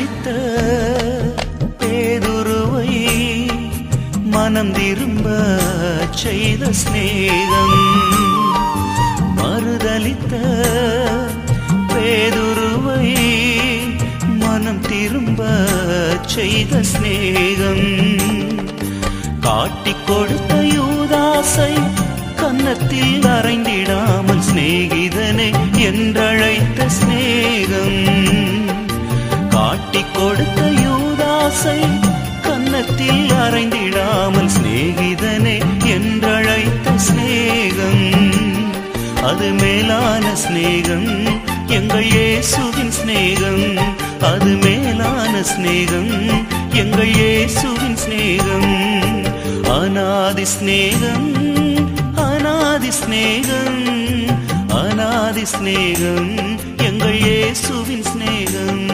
மறுதலித்த பேதுருவை மனம் திரும்ப செய்த சிநேகம். மறுதலித்த பேதுருவை மனம் திரும்ப செய்த சிநேகம். காட்டிக் கொடுத்த யூதாசை கன்னத்தில் அறைந்திடாமல் சிநேகிதனே என்றழைத்த சிநேகம். காட்டிக் கொடுத்த யூதாசை கன்னத்தில் அறைந்திடாமல் சிநேகிதனே என்றழைத்த சிநேகம். அது மேலான சிநேகம், எங்கள் இயேசுவின் சிநேகம். அது மேலான சிநேகம், எங்கள் இயேசுவின் சிநேகம். அநாதி சிநேகம், அநாதி சிநேகம், அநாதி சிநேகம், எங்கள் இயேசுவின் சிநேகம்.